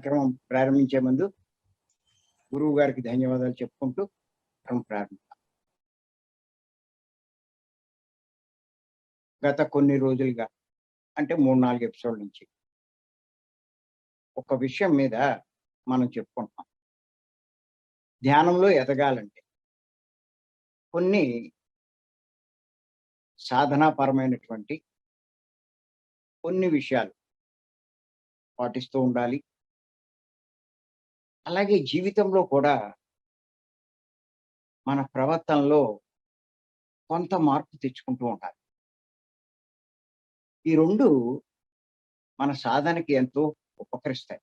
కార్యక్రమం ప్రారంభించే ముందు గురువు గారికి ధన్యవాదాలు చెప్పుకుంటూ ప్రారంభిస్తాం. గత కొన్ని రోజులుగా అంటే 3-4 ఎపిసోడ్ల నుంచి ఒక విషయం మీద మనం చెప్పుకుంటున్నాం. ధ్యానంలో ఎదగాలంటే కొన్ని సాధనాపరమైనటువంటి కొన్ని విషయాలు పాటిస్తూ ఉండాలి. అలాగే జీవితంలో కూడా మన ప్రవర్తనలో కొంత మార్పు తెచ్చుకుంటూ ఉండాలి. ఈ 2 మన సాధనకి ఎంతో ఉపకరిస్తాయి.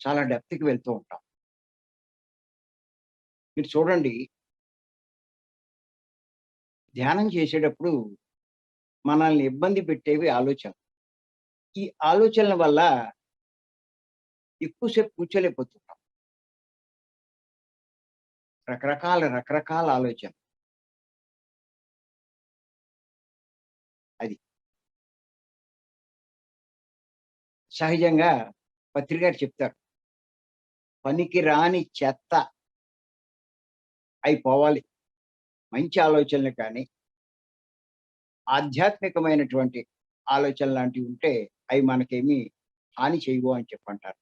చాలా డెప్త్‌కి వెళ్తూ ఉంటాం. మీరు చూడండి, ధ్యానం చేసేటప్పుడు మనల్ని ఇబ్బంది పెట్టేవి ఆలోచనలు. ఈ ఆలోచనల వల్ల ఎక్కువ సేపు కూర్చోలేకపోతుంటాం. రకరకాల ఆలోచనలు. అది. సహజంగా పత్రి గారు చెప్తారు. పనికి రాని చెత్త అయిపోవాలి. మంచి ఆలోచనలు కానీ, ఆధ్యాత్మికమైనటువంటి ఆలోచనలు లాంటివి ఉంటే అవి మనకేమి హాని చేయవు అని చెప్పంటారు.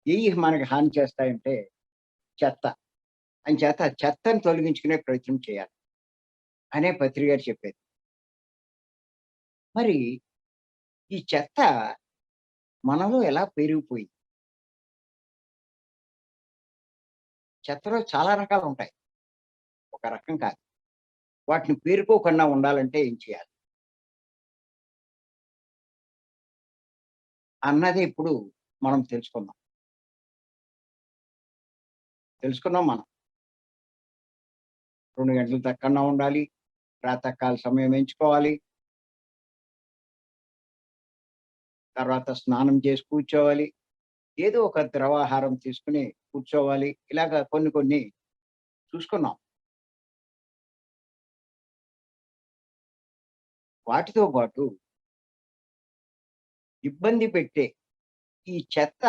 ఏయి మనకి హాని చేస్తాయంటే చెత్త. అంచేత చెత్తను తొలగించుకునే ప్రయత్నం చేయాలి అనే పత్రి గారు చెప్పేది. మరి ఈ చెత్త మనలో ఎలా పెరిగిపోయింది? చెత్తలో చాలా రకాలుంటాయి. ఒక రకం కాదు. వాటిని పేరుకోకుండా ఉండాలంటే ఏం చేయాలి? అన్నది ఇప్పుడు మనం తెలుసుకుందాం. మనం. 2 గంటలు తక్కన్నా ఉండాలి. ప్రాతకాల సమయం ఎంచుకోవాలి. తర్వాత స్నానం చేసి కూర్చోవాలి. ఏదో ఒక ద్రవాహారం తీసుకొని కూర్చోవాలి. ఇలాగ కొన్ని చూసుకున్నాం. వాటితో పాటు ఇబ్బంది పెట్టే ఈ చెత్త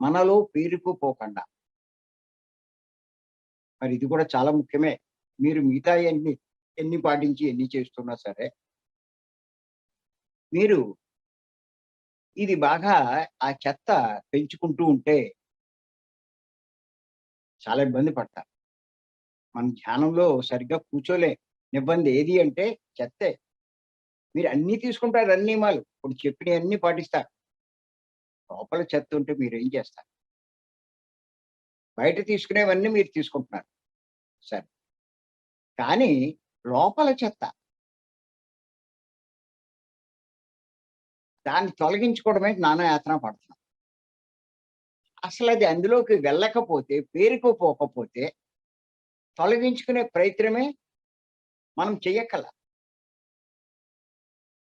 మనలో పేరుకుపోకుండా, మరి ఇది కూడా చాలా ముఖ్యమే. మీరు మిగతాయన్ని ఎన్ని పాటించి ఎన్ని చేస్తున్నా సరే, మీరు ఇది బాగా ఆ చెత్త పెంచుకుంటూ ఉంటే చాలా ఇబ్బంది పడతారు. మన ధ్యానంలో సరిగ్గా కూర్చోలేం. ఇబ్బంది ఏది అంటే చెత్తే. మీరు అన్నీ తీసుకుంటారు, అన్ని నియమాలు. ఇప్పుడు చెప్పినయన్నీ పాటిస్తారు. లోపల చెత్త ఉంటే మీరేం చేస్తారు? బయట తీసుకునేవన్నీ మీరు తీసుకుంటున్నారు. సరే. కానీ లోపల చెత్త, దాన్ని తొలగించుకోవడమే నానాయాతన పడుతున్నాం. అసలది అందులోకి వెళ్ళకపోతే, పేరుకుపోకపోతే తొలగించుకునే ప్రయత్నమే మనం చెయ్యక్కల.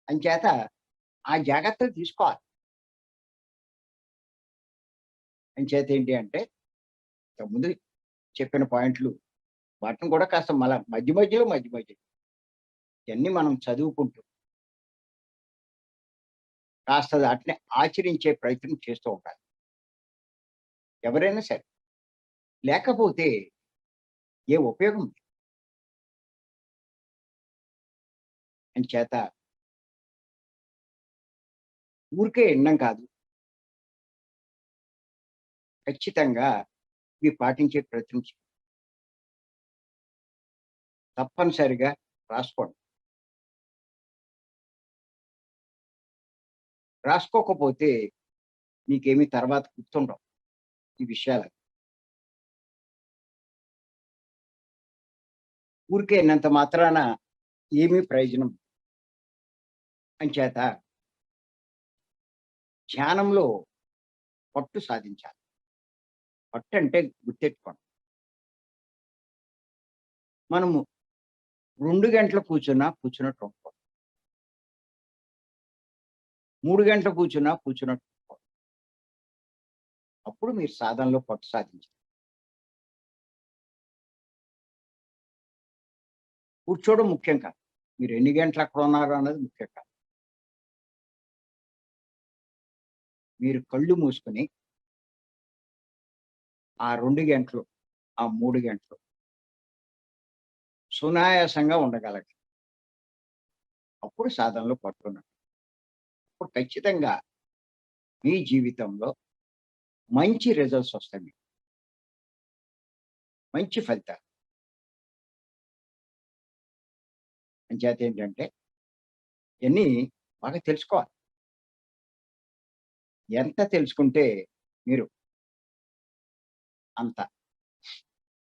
అంచేత ఆ జాగ్రత్తలు తీసుకోవాలి. అంచేత ఏంటి అంటే, ఇంతకుముందు చెప్పిన పాయింట్లు వాటిని కూడా కాస్త మధ్య మధ్యలో ఇయన్నీ మనం చదువుకుంటూ కాస్త వాటిని ఆచరించే ప్రయత్నం చేస్తూ ఉండాలి. ఎవరైనా సరే. లేకపోతే ఏ ఉపయోగం లేదు. అంచేత ఊరికే వినడం కాదు. ఖచ్చితంగా ఇవి పాటించే ప్రయత్నం తప్పనిసరిగా రాసుకోండి. రాసుకోకపోతే మీకేమి తర్వాత గుర్తుండవు ఈ విషయాలు. ఊరికే విన్నంత మాత్రాన ఏమీ ప్రయోజనం. అంచేత ధ్యానంలో పట్టు సాధించాలి. పట్టు అంటే గుర్తెట్టుకోండి. మనము 2 గంటలు కూర్చున్నట్టు ఉండిపోవాలి. 3 గంటలు కూర్చున్నట్టు ఉండిపోవాలి. అప్పుడు మీరు సాధనలో పట్టు సాధించాలి. కూర్చోవడం ముఖ్యం కాదు. మీరు ఎన్ని గంటలు అక్కడ ఉన్నారు అన్నది ముఖ్యం కాదు. మీరు కళ్ళు మూసుకొని ఆ 2 గంటలు, ఆ 3 గంటలు సునాయాసంగా ఉండగలగాలి. అప్పుడు సాధనలో పట్టున్నట్టు. అప్పుడు ఖచ్చితంగా మీ జీవితంలో మంచి రిజల్ట్స్ వస్తాయి మీకు. మంచి ఫలితాలు. అంచేతేంటంటే ఇయన్నీ బాగా తెలుసుకోవాలి. ఎంత తెలుసుకుంటే మీరు అంత.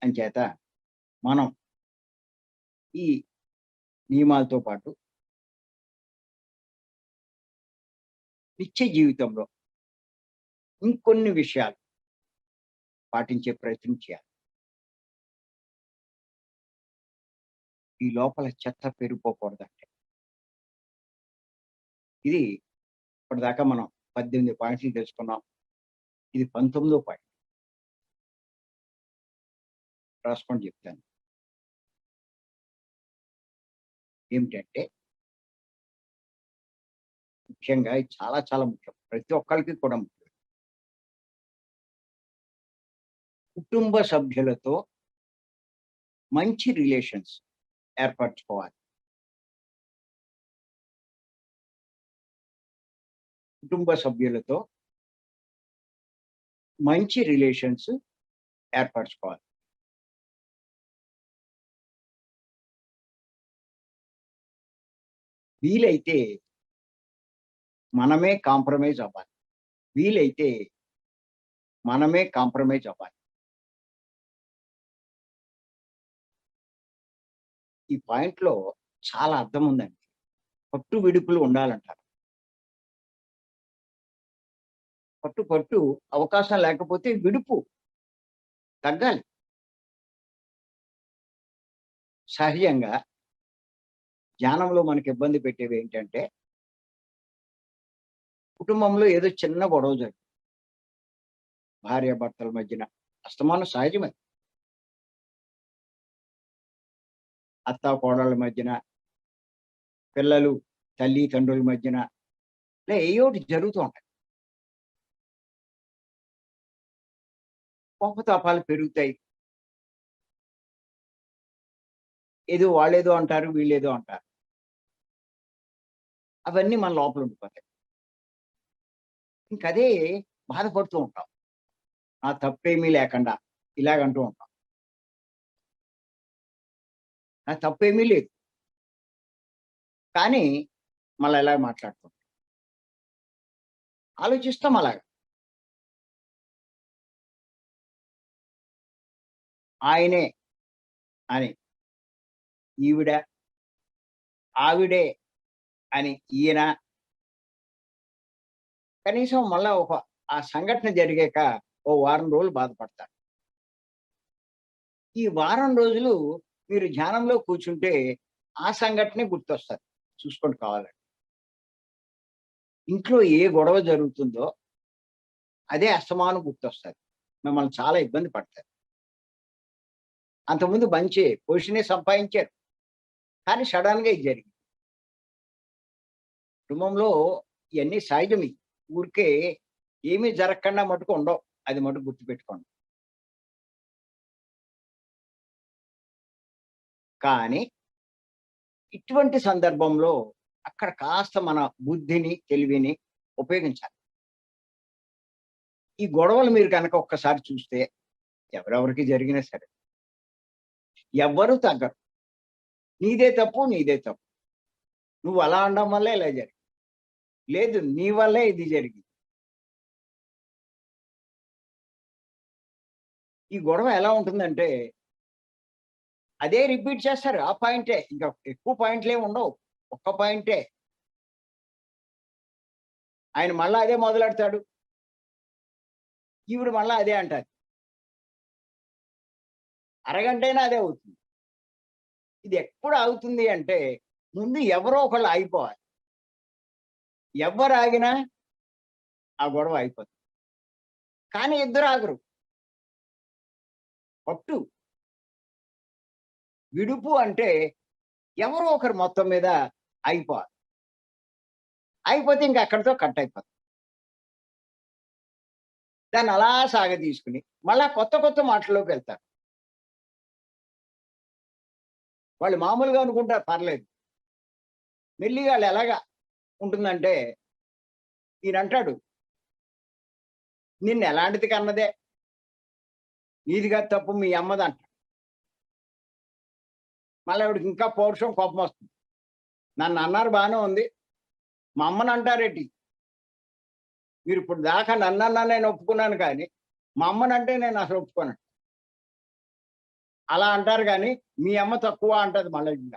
అంచేత మనం ఈ నియమాలతో పాటు నిత్య జీవితంలో ఇంకొన్ని విషయాలు పాటించే ప్రయత్నం చేయాలి. ఈ లోపల చెత్త పెరిగిపోకూడదంటే. ఇది ఇప్పటిదాకా మనం 18 పాయింట్లు తెలుసుకున్నాం. ఇది 19వ పాయింట్. రాసుకొని చెప్తాను. ఏమిటంటే ముఖ్యంగా ఇది చాలా చాలా ముఖ్యం. ప్రతి ఒక్కళ్ళకి కూడా ముఖ్యం. కుటుంబ సభ్యులతో మంచి రిలేషన్స్ ఏర్పరచుకోవాలి. కుటుంబ సభ్యులతో మంచి రిలేషన్స్ ఏర్పరచుకోవాలి. వీలైతే మనమే కాంప్రమైజ్ అవ్వాలి. వీలైతే మనమే కాంప్రమైజ్ అవ్వాలి. ఈ పాయింట్‌లో చాలా అర్థం ఉందండి. పట్టు విడుపులు ఉండాలంటారు. పట్టు అవకాశం లేకపోతే విడుపు తగ్గాలి. సహజంగా ధ్యానంలో మనకి ఇబ్బంది పెట్టేవి ఏంటంటే, కుటుంబంలో ఏదో చిన్న గొడవ జరిగింది. భార్యాభర్తల మధ్యన అస్తమానం సహజమే. అత్తాకోడళ్ళ మధ్యన, పిల్లలు తల్లి తండ్రుల మధ్యన ఇలా ఏయోటి జరుగుతూ ఉంటాయి. కోపతాపాలు పెరుగుతాయి. ఏదో వాళ్ళేదో అంటారు, వీళ్ళేదో అంటారు. అవన్నీ మన లోపల ఉండిపోతాయి. ఇంకదే బాధపడుతూ ఉంటాం. నా తప్పేమీ లేకుండా ఇలాగంటూ ఉంటాం. నా తప్పేమీ లేదు. కానీ మళ్ళా ఇలాగ మాట్లాడుతాం. ఆలోచిస్తాం అలాగా. ఆయనే అని, ఈవిడ, ఆవిడే అని ఈయన, కనీసం మళ్ళా ఆ సంఘటన జరిగాక ఓ వారం రోజులు బాధపడతారు. ఈ వారం రోజులు మీరు ధ్యానంలో కూర్చుంటే ఆ సంఘటనే గుర్తొస్తది. చూసుకోండి కావాలంటే. ఇంట్లో ఏ గొడవ జరుగుతుందో అదే అస్తమానం గుర్తొస్తది. మిమ్మల్ని చాలా ఇబ్బంది పడతది. అంతకుముందు మంచి పొజిషనే సంపాదించారు. కానీ సడెన్‌గా ఇది జరిగింది. కుటుంబంలో ఇయన్నీ సహజమే. ఊరికే ఏమీ జరగకుండా మట్టుకు ఉండవు. అది మటుకు గుర్తుపెట్టుకోండి. కానీ ఇటువంటి సందర్భంలో అక్కడ కాస్త మన బుద్ధిని, తెలివిని ఉపయోగించాలి. ఈ గొడవలు మీరు గనక ఒక్కసారి చూస్తే ఎవరెవరికి జరిగినా సరే, ఎవ్వరు తగ్గరు. నీదే తప్పు, నీదే తప్పు. నువ్వు అలా అనడం వల్లే ఇలా జరిగింది. లేదు నీ వల్లే ఇది జరిగింది. ఈ గొడవ ఎలా ఉంటుందంటే అదే రిపీట్ చేస్తారు. ఆ పాయింటే. ఇంకా ఎక్కువ పాయింట్‌లేమి ఉండవు. ఒక్క పాయింటే. ఆయన మళ్ళా అదే మొదలెడతాడు. ఈవిడ మళ్ళా అదే అంటాది. అరగంటైనా అదే అవుతుంది. ఇది ఎప్పుడు ఆగుతుంది అంటే ముందు ఎవరో ఒకళ్ళు ఆగిపోవాలి. ఎవ్వరు ఆగినా ఆ గొడవ అయిపోతుంది. కానీ ఇద్దరు ఆగరు. పట్టు, విడుపు అంటే ఎవరో ఒకరు మొత్తం మీద ఆగిపోవాలి. ఆగిపోతే ఇంక అక్కడితో కట్ అయిపోతుంది. దాన్ని అలా సాగదీసుకుని మళ్ళా కొత్త కొత్త మాటల్లోకి వెళ్తారు. వాళ్ళు మామూలుగా అనుకుంటారు పర్లేదు. మెల్లిగా ఆళ్ళు ఎలాగా ఉంటుందంటే ఈయనంటాడు, "నిన్నెలాంటిది కన్నదే, నీది కాదు తప్పు మీ అమ్మదంటాడు." మళ్ళీ ఆవిడకి ఇంకా పౌరుషం కోపమొస్తుంది. నన్నన్నారు బానే ఉంది. మా అమ్మనంటారేంటి? మీరిప్పుడు దాకా నన్నన్నా నేను ఒప్పుకున్నాను కానీ, మా అమ్మనంటే నేనసలు ఒప్పుకోను. అలా అంటారు గానీ, మీ అమ్మ తక్కువ అంటది మళ్ళా ఇంక.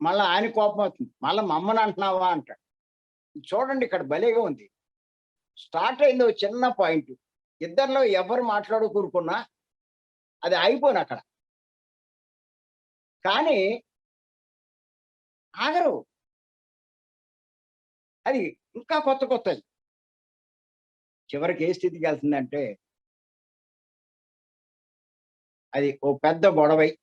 మళ్ళా ఆయనకి కోపమొస్తుంది. మళ్ళా మా అమ్మనంటున్నావా అంటాడు. చూడండి ఇక్కడ భలేగా ఉంది. స్టార్ట్ అయింది ఓ చిన్న పాయింట్. ఇద్దరిలో ఎవరు మాట్లాడుకూరుకున్నా అది అయిపోనక్కడ. కానీ ఆగరు. అది ఇంకా కొత్త కొత్తయి. చివరికి ఏ స్థితికెళ్తుందంటే, అది ఓ పెద్ద గొడవై,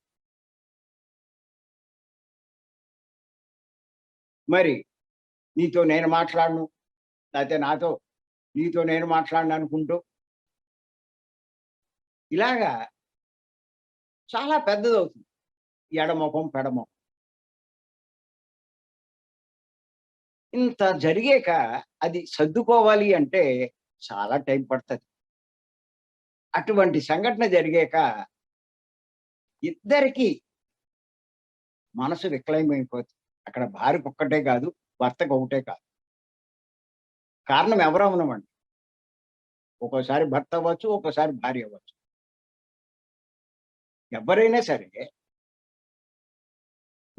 మరి నీతో నేను మాట్లాడను, లేతే నీతో నేను మాట్లాడను అనుకుంటూ, ఇలాగా చాలా పెద్దదవుతుంది. ఎడమొఖం, పెడమొఖం. ఇంత జరిగాక అది సర్దుకోవాలి అంటే చాలా టైం పడతది. అటువంటి సంఘటన జరిగాక ఇద్దరికీ మనసు వికలమైపోతుంది. అక్కడ భార్యకొక్కటే కాదు, భర్తకొకటే కాదు. కారణం ఎవరవనమండి. ఒక్కోసారి భర్త అవ్వచ్చు, ఒక్కోసారి భార్య అవ్వచ్చు. ఎవ్వరైనా సరే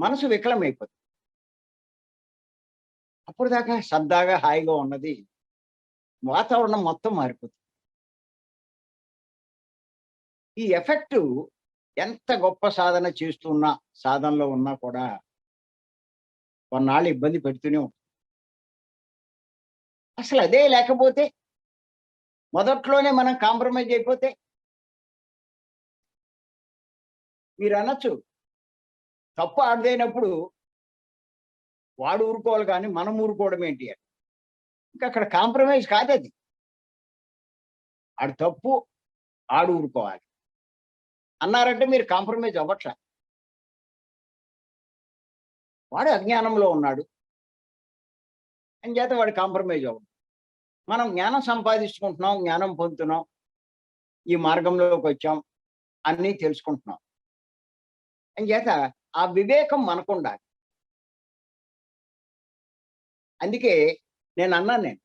మనసు వికలమైపోతుంది. అప్పటిదాకా సరదాగా, హాయిగా ఉన్నది వాతావరణం మొత్తం మారిపోతుంది. ఈ ఎఫెక్టు ఎంత గొప్ప సాధన చేస్తున్నా, సాధనలో ఉన్నా కూడా కొన్నాళ్ళు ఇబ్బంది పెడుతూనే ఉంటుంది. అసలదే లేకపోతే, మొదట్లోనే మనం కాంప్రమైజ్ అయిపోతే మీరనొచ్చు, తప్పు ఆడిదైనప్పుడు వాడు ఊరుకోవాలి కానీ మనం ఊరుకోవడం ఏంటి అని. ఇంకా అక్కడ కాంప్రమైజ్ కాదది. ఆడు తప్పు, ఆడు ఊరుకోవాలి. అన్నారంటే మీరు కాంప్రమైజ్ అవ్వట్ల. వాడు అజ్ఞానంలో ఉన్నాడు. అంచేత వాడు కాంప్రమైజ్ అవ్వడు. మనం జ్ఞానం సంపాదించుకుంటున్నాం, జ్ఞానం పొందుతున్నాం. ఈ మార్గంలోకొచ్చాం. అన్నీ తెలుసుకుంటున్నాం. అంచేత ఆ వివేకం మనకుండాలి. అందుకే నేనన్నాను నేను.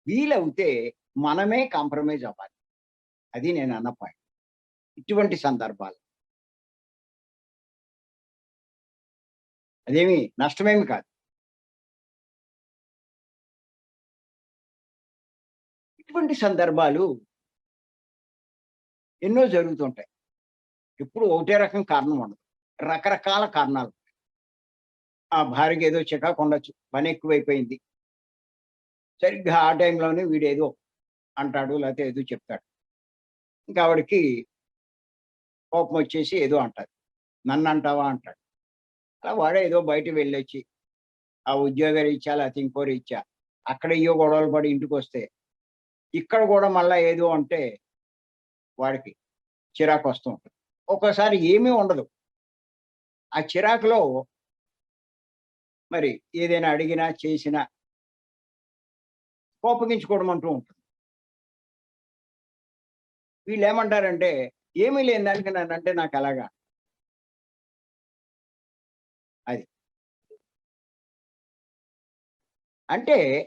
వీలవుతే మనమే కాంప్రమైజ్ అవ్వాలి. అది నేనన్న పాయింట్. ఇటువంటి సందర్భాలు. అదేమి నష్టమేమి కాదు. ఇటువంటి సందర్భాలు ఎన్నో జరుగుతుంటాయి. ఎప్పుడు ఒకటే రకం కారణం ఉండదు. రకరకాల కారణాలు. ఆ భార్యకేదో చికాకుండొచ్చు. పనెక్కువైపోయింది. సరిగ్గా ఆ టైంలోనే వీడేదో అంటాడు, లేతే ఏదో చెప్తాడు. ఇంకా ఆవిడకి కోపమొచ్చేసి ఏదో అంటాది. నన్నంటావా అంటాడు. అలా వాడే ఏదో బయటకి వెళ్ళొచ్చి, ఆ ఉద్యోగరీత్యా లేతే ఇంకో రీత్యా అక్కడ ఎయ్యో గొడవలు పడి ఇంటికొస్తే, ఇక్కడ గూడా మళ్ళా ఏదో అంటే వాడికి చిరాకొస్తూ ఉంటుంది. ఒక్కోసారి ఏమీ ఉండదు. ఆ చిరాకులో మరి ఏదైనా అడిగినా, చేసినా కోపగించుకోవడం అంటూ ఉంటుంది. వీళ్ళేమంటారంటే, "ఏమీ లేని దానికి నన్నంటే నాకెలాగా?" అది. అంటే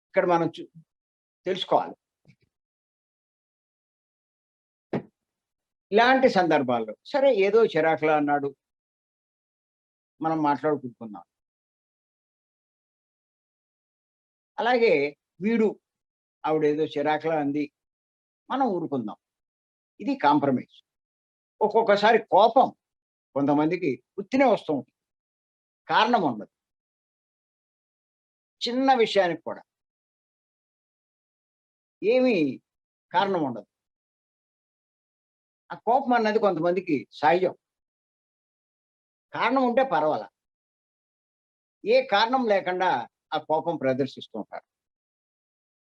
ఇక్కడ మనం తెలుసుకోవాలి. ఇలాంటి సందర్భాల్లో సరే ఏదో చిరాకులా అన్నాడు. మనం మాట్లాడుకుంటున్నాం. అలాగే వీడు ఆవిడేదో చిరాకులా అంది. మనం ఊరుకుందాం. ఇది కాంప్రమైజ్. ఒక్కొక్కసారి కోపం కొంతమందికి ఉత్తినే వస్తూ ఉంటుంది. కారణం ఉండదు. చిన్న విషయానికి కూడా. ఏమీ కారణం ఉండదు. ఆ కోపం అన్నది కొంతమందికి సహజం. కారణం ఉంటే పర్వాలా. ఏ కారణం లేకుండా ఆ కోపం ప్రదర్శిస్తూ ఉంటారు.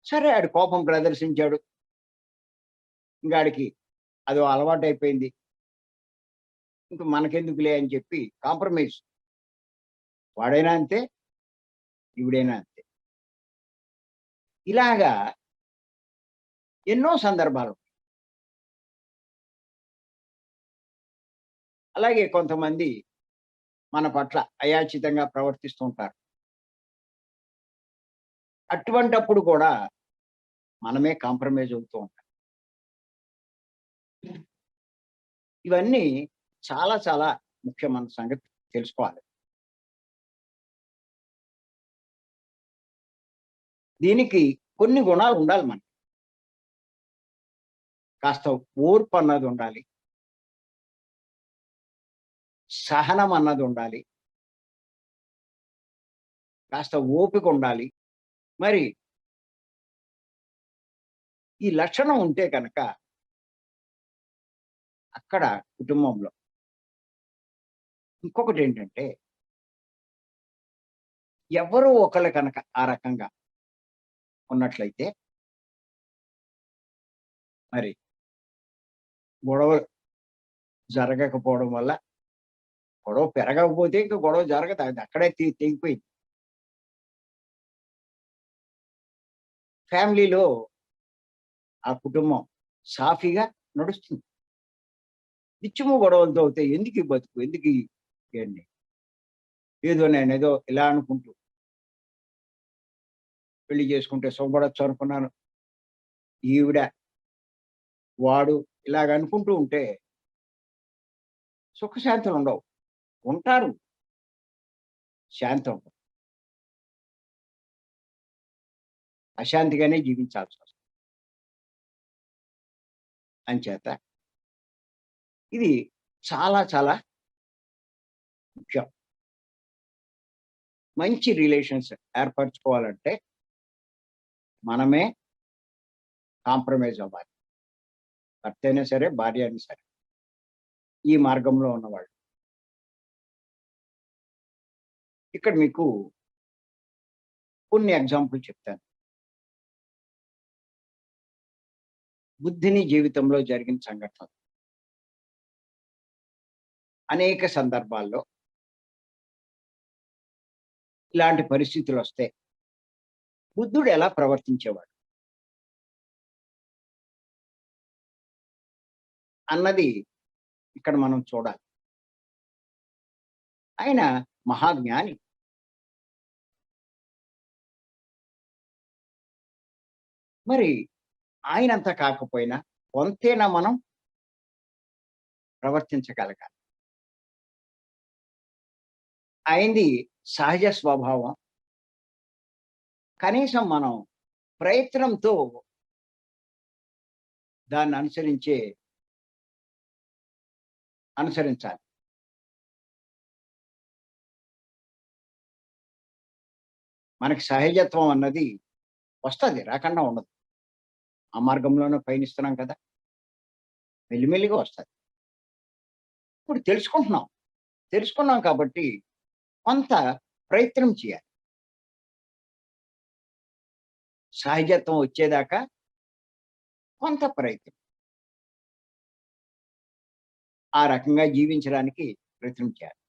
సరే ఆడు కోపం ప్రదర్శించాడు. ఇంక ఆడికి అదో అలవాటయిపోయింది. ఇంక మనకెందుకులే అని చెప్పి కాంప్రమైజ్. వాడైనా అంతే, ఈవిడైనా అంతే. ఇలాగా ఎన్నో సందర్భాలు. అలాగే కొంతమంది మన పట్ల అయాచితంగా ప్రవర్తిస్తూ ఉంటారు. అటువంటప్పుడు కూడా మనమే కాంప్రమైజ్ అవుతూ ఉంటాం. ఇవన్నీ చాలా చాలా ముఖ్యమైన సంగతి తెలుసుకోవాలి. దీనికి కొన్ని గుణాలు ఉండాలి మనకి. కాస్త ఓర్పు అన్నది ఉండాలి. సహనం అన్నది ఉండాలి. కాస్త ఓపిక ఉండాలి. మరి ఈ లక్షణం ఉంటే కనుక అక్కడ కుటుంబంలో ఇంకొకటేంటంటే ఎవరో ఒకళ్ళు కనుక ఆ రకంగా ఉన్నట్లయితే మరి గొడవలు జరగకపోవడం వల్ల గొడవ పెరగకపోతే ఇంక గొడవ జరగదు. అది అక్కడే తెగిపోయింది. ఫ్యామిలీలో ఆ కుటుంబం సాఫీగా నడుస్తుంది. నిత్యము గొడవలతో అవుతాయి. ఎందుకీ బతుకు? ఎందుకీ ఇయన్నీ? ఏదో నేనేదో ఇలా అనుకుంటూ పెళ్లి చేసుకుంటే సుఖపడొచ్చు అనుకున్నాను. ఈవిడ, వాడు ఇలాగ అనుకుంటూ ఉంటే సుఖశాంతులుండవు. ఉంటారు. శాంతి ఉండదు. అశాంతిగానే జీవించాల్సొస్తుంది. అంచేత ఇది చాలా చాలా ముఖ్యం. మంచి రిలేషన్స్ ఏర్పరచుకోవాలంటే మనమే కాంప్రమైజ్ అవ్వాలి. భర్తయినా సరే, భార్య అయినా సరే. ఈ మార్గంలో ఉన్నవాళ్ళు. ఇక్కడ మీకు కొన్ని ఎగ్జాంపుల్ చెప్తాను. బుద్ధిని జీవితంలో జరిగిన సంఘటనలు. అనేక సందర్భాల్లో ఇలాంటి పరిస్థితులొస్తే బుద్ధుడు ఎలా ప్రవర్తించేవాడు అన్నది ఇక్కడ మనం చూడాలి. ఆయన మహాజ్ఞాని. మరి ఆయనంత కాకపోయినా కొంతైనా మనం ప్రవర్తించగలగాలి. ఆయనది సహజ స్వభావం. కనీసం మనం ప్రయత్నంతో దాన్ని అనుసరించాలి. మనకి సహజత్వం అన్నది వస్తది. రాకుండా ఉండదు. ఆ మార్గంలోనే పయనిస్తున్నాం కదా! మెల్లిమెల్లిగా వస్తది. ఇప్పుడు తెలుసుకుంటున్నాం. తెలుసుకున్నాం కాబట్టి కొంత ప్రయత్నం చేయాలి. సహజత్వం వచ్చేదాకా కొంత ప్రయత్నం. ఆ రకంగా జీవించడానికి ప్రయత్నం చేయాలి.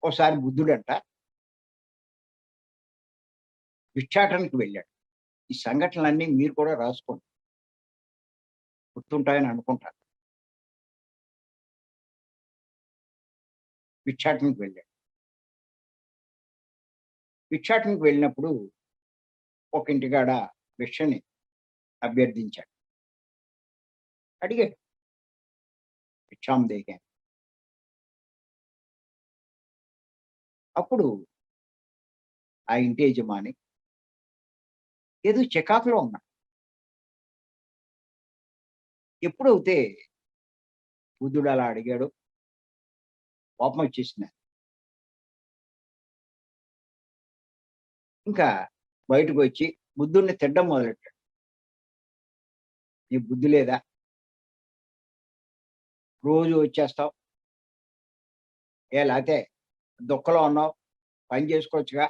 ఓసారి బుద్ధుడంట భిక్షాటనకి వెళ్ళాడు. ఈ సంఘటనలన్నీ మీరు కూడా రాసుకోండి. గుర్తుంటాయని అనుకుంటాను. భిక్షాటనకి వెళ్ళాడు. భిక్షాటనకి వెళ్ళినప్పుడు ఒక ఇంటికాడ భిక్షని అభ్యర్థించాడు. అడిగాడు. భిక్షాం దేహి అని. అప్పుడు ఆ ఇంటి యజమాని ఏదో చికాకులో ఉన్నాడు. ఎప్పుడైతే బుద్ధుడు అలా అడిగాడో కోపం వచ్చేసింది. ఇంకా బయటకొచ్చి బుద్ధుడిని తిట్టడం మొదలెట్టాడు. "నీకు బుద్ధి లేదా? రోజు వచ్చేస్తావు. ఏ లేతే దుఃఖంలో ఉన్నావు. పని చేసుకోవచ్చుగా.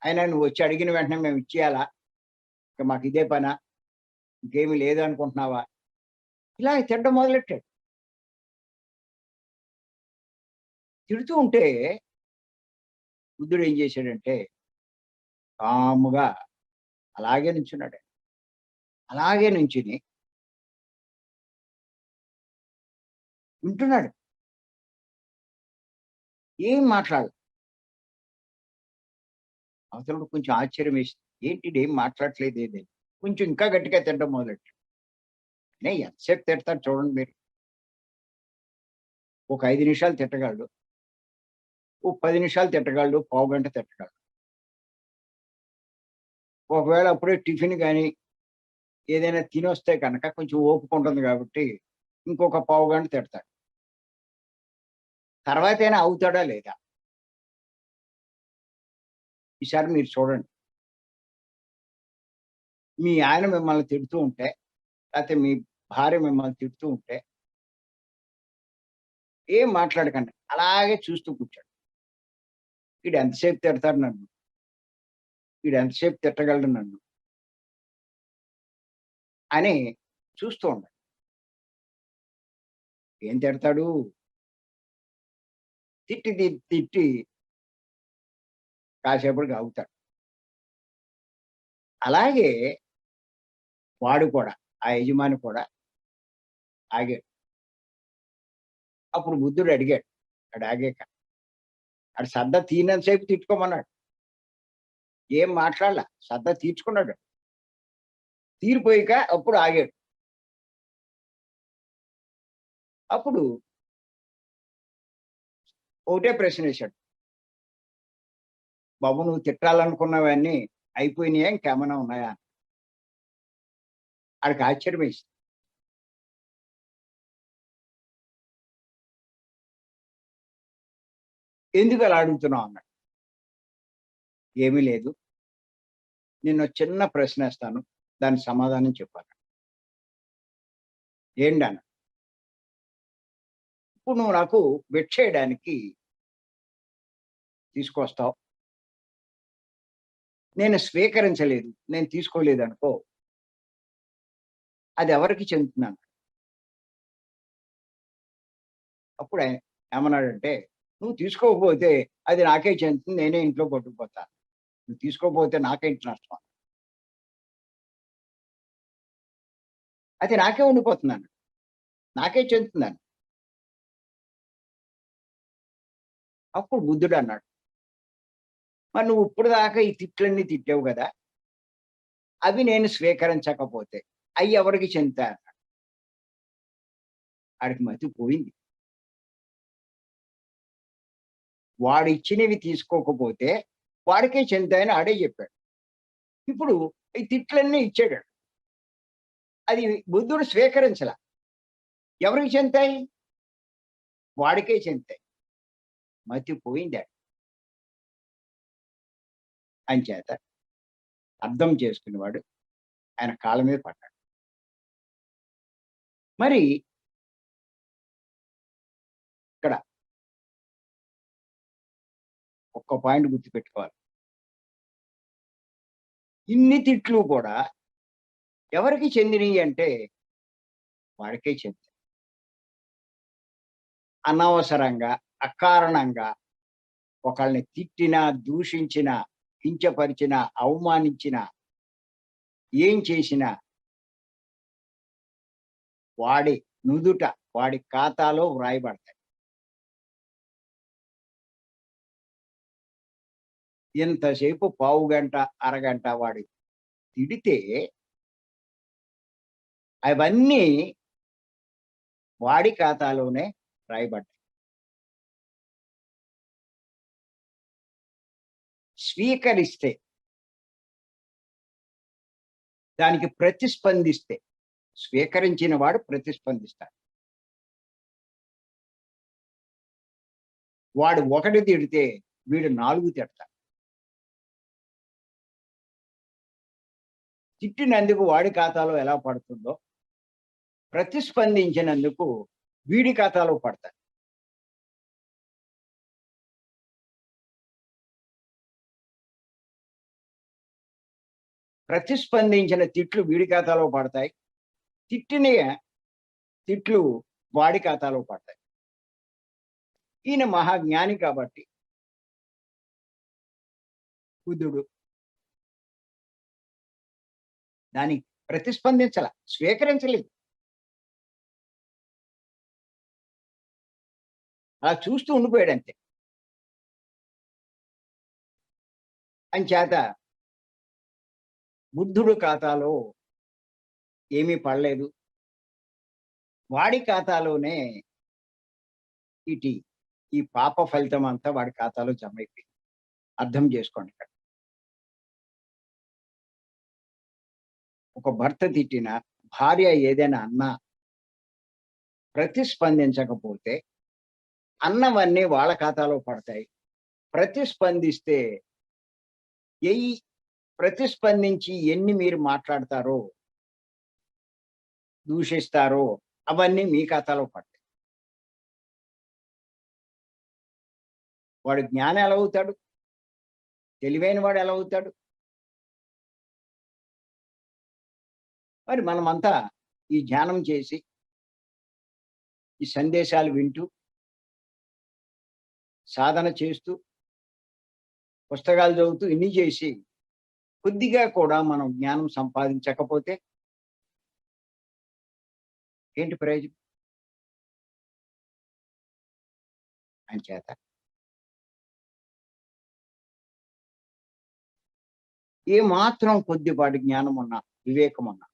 అయినా నువ్వు వచ్చి అడిగిన వెంటనే మేము ఇచ్చేయాలా? ఇక మాకు ఇదే పనా? ఇంకేమీ లేదు అనుకుంటున్నావా? ఇలా తిట్టడం మొదలెట్టాడు. తిడుతూ ఉంటే బుద్ధుడు ఏం చేశాడంటే కామ్‌గా అలాగే నించున్నాడు. అలాగే నించుని వింటున్నాడు. ఏం మాట్లాడల. అవతలోడికి కొంచెం ఆశ్చర్యం వేసింది. ఏంటి ఈడేం మాట్లాడట్లేదేంటి? కొంచెం ఇంకా గట్టిగా తిట్టడం మొదలెట్టాడు. ఎంతసేపు తిడతాడు చూడండి మీరు. ఒక 5 నిమిషాలు తిట్టగలడు. ఓ 10 నిమిషాలు తిట్టగలడు. పావుగంట తిట్టగలడు. ఒకవేళ అప్పుడే టిఫిన్ గాని, ఏదైనా తినొస్తే కనుక కొంచెం ఓపిక ఉంటుంది కాబట్టి, ఇంకొక పావుగంట తిడతాడు. తర్వాతైనా అవుతాడా లేదా? ఈసారి మీరు చూడండి. మీ ఆయన మిమ్మల్ని తిడుతూ ఉంటే, లేతే మీ భార్య మిమ్మల్ని తిడుతూ ఉంటే, ఏం మాట్లాడకండి. అలాగే చూస్తూ కూర్చోండి. ఈడు ఎంతసేపు తిడతాడు నన్ను? ఈడు ఎంతసేపు తిట్టగలడు నన్ను? అని చూస్తూ ఉండండి. ఏం తిడతాడు? తిట్టి కాసేపటికి ఆగుతాడు. అలాగే వాడు కూడా, ఆ యజమాని కూడా ఆగాడు. అప్పుడు బుద్ధుడు అడిగాడు. ఆడాగాక. ఆడు సద్దా తీరినంత సేపు తిట్టుకోమన్నాడు. ఏం మాట్లాడలా. సద్దా తీర్చుకున్నాడు. తీరిపోయాక అప్పుడు ఆగాడు. అప్పుడు ఒకటే ప్రశ్నేశాడు. బాబు నువ్వు తిట్టాలనుకున్నవన్నీ అయిపోయినాయా? ఇంకేమన్నా ఉన్నాయా? ఆడికి ఆశ్చర్యమేసింది. ఎందుకు అలా అడుగుతున్నావు అన్నాడు. ఏమీ లేదు. నిన్నో చిన్న ప్రశ్నేస్తాను. దానికి సమాధానం చెప్పాలి. ఏంటన్నా? ఇప్పుడు నువ్వు నాకు భిక్షేయడానికి తీసుకొస్తావు. నేను స్వీకరించలేదు. నేను తీసుకోలేదనుకో, అది ఎవరికి చెందుతుందన్నాడు. అప్పుడు ఆయన ఏమన్నాడంటే, "నువ్వు తీసుకోకపోతే అది నాకే చెందుతుంది. నేనే ఇంట్లో పట్టుకుపోతాను. నువ్వు తీసుకోకపోతే నాకేంటి నష్టం? అది నాకే ఉండిపోతుందన్నాడు. నాకే చెందుతుందన్నాడు." అప్పుడు బుద్ధుడన్నాడు, "మరి నువ్వు ఇప్పటిదాకా ఈ తిట్లన్నీ తిట్టావు గదా! అవి నేను స్వీకరించకపోతే అయి ఎవరికి చెందుతాయి?" అన్నాడు. ఆడికి మతి పోయింది. వాడిచ్చినవి తీసుకోకపోతే వాడికే చెందుతాయని ఆడే చెప్పాడు. ఇప్పుడు ఈ తిట్లన్నీ ఇచ్చాడు. అది బుద్ధుడు స్వీకరించలా. ఎవరికి చెందుతాయి? వాడికే చెందుతాయి. మతి పోయిందాడికి. అంచేత అర్థం చేసుకునేవాడు ఆయన కాళ్ళ మీద పడ్డాడు. మరి ఇక్కడ ఒక్క పాయింట్ గుర్తుపెట్టుకోవాలి. ఇన్ని తిట్లు కూడా ఎవరికి చెందినయి అంటే వాడికే చెందాయి. అనవసరంగా, అకారణంగా ఒకళ్ళని తిట్టినా, దూషించినా, కించపరిచినా, అవమానించినా, ఏం చేసినా వాడి నుదుట, వాడి ఖాతాలో వ్రాయబడతాయి. ఇంతసేపు పావుగంట, అరగంట వాడు తిడితే అవన్నీ వాడి ఖాతాలోనే రాయబడ్డాయి. స్వీకరిస్తే, దానికి ప్రతిస్పందిస్తే, స్వీకరించిన వాడు ప్రతిస్పందిస్తాడు. వాడు ఒకటి తిడితే వీడు 4 తిడతాడు. తిట్టినందుకు వాడి ఖాతాలో ఎలా పడుతుందో, ప్రతిస్పందించినందుకు వీడి ఖాతాలో పడతాయి. ప్రతిస్పందించిన తిట్లు వీడి ఖాతాలో పడతాయి. తిట్టిన తిట్లు వాడి ఖాతాలో పడతాయి. ఈయన మహాజ్ఞాని కాబట్టి బుద్ధుడు దానికి స్వీకరించలేదు. అలా చూస్తూ ఉండిపోయాడంతే. అంచేత బుద్ధుడు ఖాతాలో ఏమీ పడలేదు. వాడి ఖాతాలోనే ఇటీ ఈ పాప ఫలితం అంతా వాడి ఖాతాలో జమైపోయింది. అర్థం చేసుకోండి ఇక్కడ. ఒక భర్త తిట్టినా, భార్య ఏదైనా అన్నా ప్రతిస్పందించకపోతే అన్నవన్నీ వాళ్ళ ఖాతాలో పడతాయి. ప్రతిస్పందిస్తే ఎయి ప్రతిస్పందించి ఎన్ని మీరు మాట్లాడతారో, దూషిస్తారో అవన్నీ మీ ఖాతాలో పడతాయి. వాడు జ్ఞాని ఎలా అవుతాడు? తెలివైన వాడు ఎలా అవుతాడు? మరి మనమంతా ఈ ధ్యానం చేసి, ఈ సందేశాలు వింటూ, సాధన చేస్తూ, పుస్తకాలు చదువుతూ ఇన్ని చేసి కొద్దిగా కూడా మనం జ్ఞానం సంపాదించకపోతే ఏంటి ప్రయోజనం? అంచేత ఏమాత్రం కొద్దిపాటి జ్ఞానం ఉన్నా, వివేకం ఉన్నా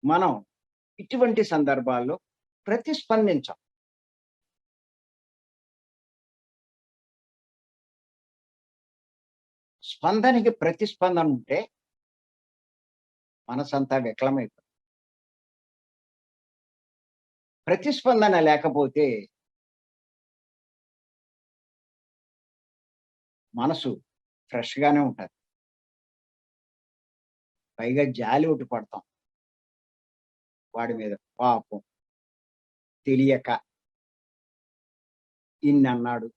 మనం ఇటువంటి సందర్భాల్లో ప్రతిస్పందించం. స్పందనకి ప్రతిస్పందన ఉంటే మనసంతా వికలమైపోతుంది. ప్రతిస్పందన లేకపోతే మనసు ఫ్రెష్‌గానే ఉంటది. పైగా జాలి ఒకటి పడతాం వాడి మీద. పాపం తెలియక ఇన్నన్నాడు.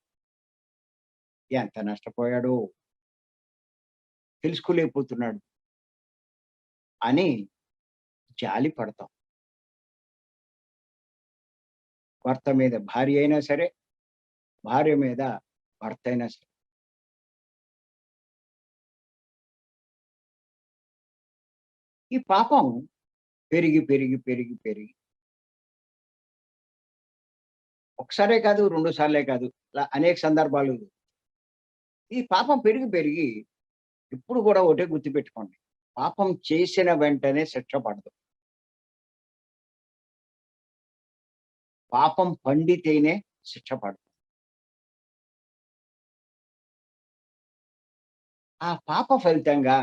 ఎంత నష్టపోయాడో తెలుసుకోలేకపోతున్నాడు అని జాలి పడతాం. భర్త మీద భార్య అయినా సరే, భార్య మీద భర్త అయినా సరే. ఈ పాపం పెరిగి, పెరిగి, పెరిగి, పెరిగి ఒకసారే కాదు, 2 సార్లే కాదు. ఇలా అనేక సందర్భాలు ఈ పాపం పెరిగి, పెరిగి ఎప్పుడు కూడా ఒకటే గుర్తుపెట్టుకోండి. పాపం చేసిన వెంటనే శిక్ష పడదు. పాపం పండితేనే శిక్ష పడదు. ఆ పాప ఫలితంగా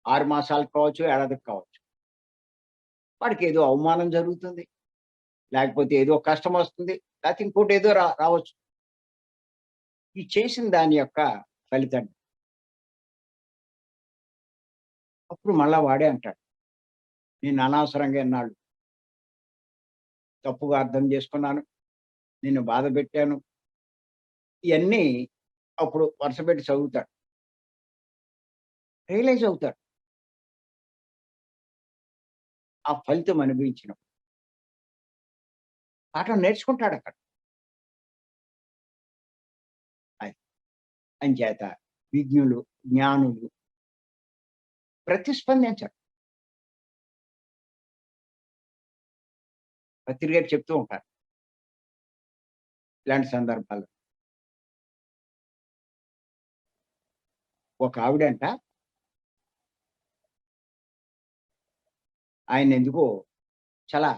6 మాసాలకు కావచ్చు, ఏడాదికి కావచ్చు. వాడికి ఏదో అవమానం జరుగుతుంది. లేకపోతే ఏదో కష్టం వస్తుంది. లేకపోతే ఇంకోటి ఏదో రావచ్చు. ఈ చేసిన దాని యొక్క ఫలితం. అప్పుడు మళ్ళా వాడే అంటాడు. నేను అనవసరంగా ఎన్నాళ్ళు తప్పుగా అర్థం చేసుకున్నాను. నిన్ను బాధ పెట్టాను. ఇయన్నీ అప్పుడు వరుసపెట్టి చదువుతాడు. రియలైజ్ అవుతాడు. ఆ ఫలితం అనుభవించినప్పుడు. పాఠం నేర్చుకుంటాడక్కడ. అది. అంచేత విజ్ఞులు, జ్ఞానులు ప్రతిస్పందించరు. పత్రి గారు చెప్తూ ఉంటారు. ఇలాంటి సందర్భాల్లో. ఒక ఆవిడంట ఆయన్నెందుకో చాలా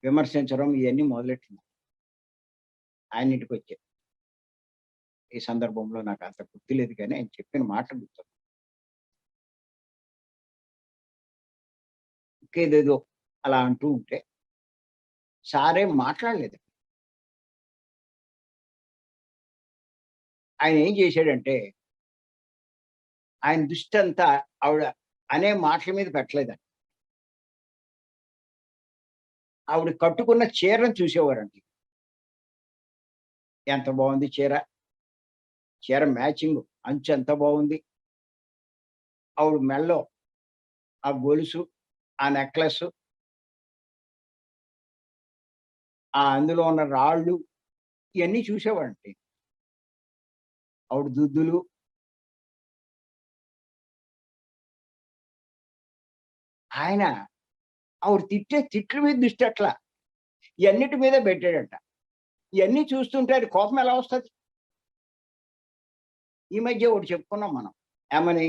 విమర్శించడం ఇయన్నీ మొదలెట్టింది. ఆయన ఇంటికొచ్చారు. ఈ సందర్భంలో నాకంత గుర్తులేదు గానీ ఆయన చెప్పిన మాటలు గుర్తున్నాయి. ఇంకేదేదో అలా అంటూ ఉంటే సారేం మాట్లాడలేదు. ఆయన ఏం చేశాడంటే ఆయన దృష్టంతా ఆవిడ అనే మాటల మీద పెట్టలేదంట. ఆవిడ కట్టుకున్న చీరను చూసేవారంట. ఎంత బాగుంది చీర, చీర మ్యాచింగ్ అంచు ఎంత బాగుంది, ఆవిడ మెడలో ఆ గొలుసు, ఆ నెక్లెస్, ఆ అందులో ఉన్న రాళ్ళు ఇవన్నీ చూసేవాడండి. ఆవిడ దుద్దులు. ఆయన ఆవిడ తిట్టే తిట్ల మీద దృష్టట్లా. ఇయన్నిటి మీద పెట్టాడంట. ఇయన్నీ చూస్తుంటే అది కోపం ఎలా వస్తది? ఈ మధ్య ఒకటి చెప్పుకున్నాం మనం. ఏమని?